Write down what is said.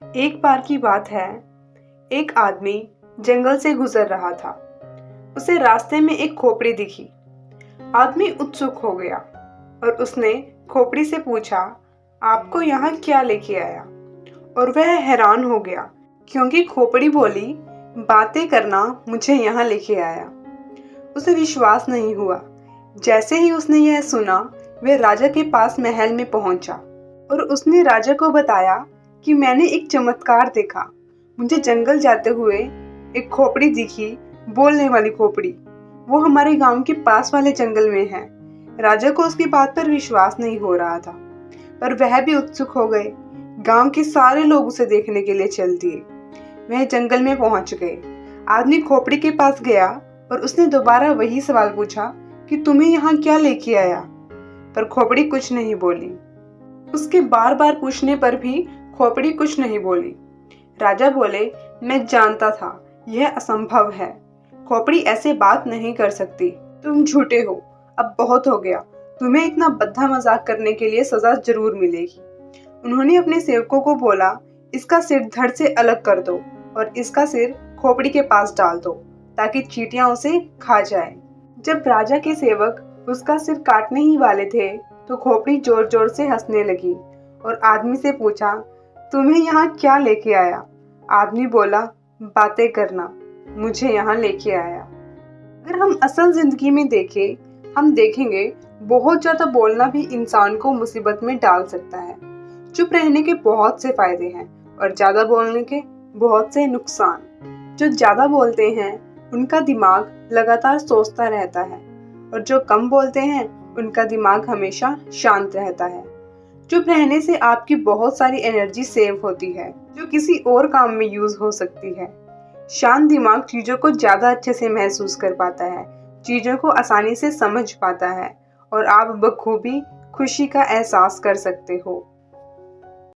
एक बार की बात है, एक आदमी जंगल से गुजर रहा था। उसे रास्ते में एक खोपड़ी दिखी। आदमी उत्सुक हो गया और उसने खोपड़ी से पूछा, आपको यहाँ क्या लेके आया? और वह हैरान हो गया क्योंकि खोपड़ी बोली, बातें करना मुझे यहाँ लेके आया। उसे विश्वास नहीं हुआ। जैसे ही उसने यह सुना, वह राजा के पास महल में पहुंचा और उसने राजा को बताया कि मैंने एक चमत्कार देखा। मुझे जंगल जाते हुए एक खोपड़ी दिखी, बोलने वाली खोपड़ी। वो हमारे गांव के पास वाले जंगल में है। राजा को उसकी बात पर विश्वास नहीं हो रहा था, पर वह भी उत्सुक हो गए। गांव के सारे लोग उसे देखने के लिए चल दिए। वह जंगल में पहुंच गए। आदमी खोपड़ी के पास गया और उसने दोबारा वही सवाल पूछा कि तुम्हें यहाँ क्या लेके आया? पर खोपड़ी कुछ नहीं बोली। उसके बार बार पूछने पर भी खोपड़ी कुछ नहीं बोली। राजा बोले, मैं जानता था यह असंभव है। खोपड़ी ऐसे बात नहीं कर सकती। तुम झूठे हो। अब बहुत हो गया। तुम्हें इतना बद्धा मजाक करने के लिए सजा जरूर मिलेगी। उन्होंने अपने सेवकों को बोला, इसका सिर धड़ से अलग कर दो और इसका सिर खोपड़ी के पास डाल दो ताकि चींटियां उसे खा जाए। जब राजा के सेवक उसका सिर काटने ही वाले थे तो खोपड़ी जोर जोर से हंसने लगी और आदमी से पूछा, तुम्हें यहाँ क्या लेके आया? आदमी बोला, बातें करना मुझे यहाँ लेके आया। अगर हम असल जिंदगी में देखें, हम देखेंगे बहुत ज्यादा बोलना भी इंसान को मुसीबत में डाल सकता है। चुप रहने के बहुत से फायदे हैं और ज्यादा बोलने के बहुत से नुकसान। जो ज्यादा बोलते हैं उनका दिमाग लगातार सोचता रहता है और जो कम बोलते हैं उनका दिमाग हमेशा शांत रहता है। चुप रहने से आपकी बहुत सारी एनर्जी सेव होती है जो किसी और काम में यूज हो सकती है। शांत दिमाग चीजों को ज्यादा अच्छे से महसूस कर पाता है, चीजों को आसानी से समझ पाता है और आप बखूबी खुशी का एहसास कर सकते हो।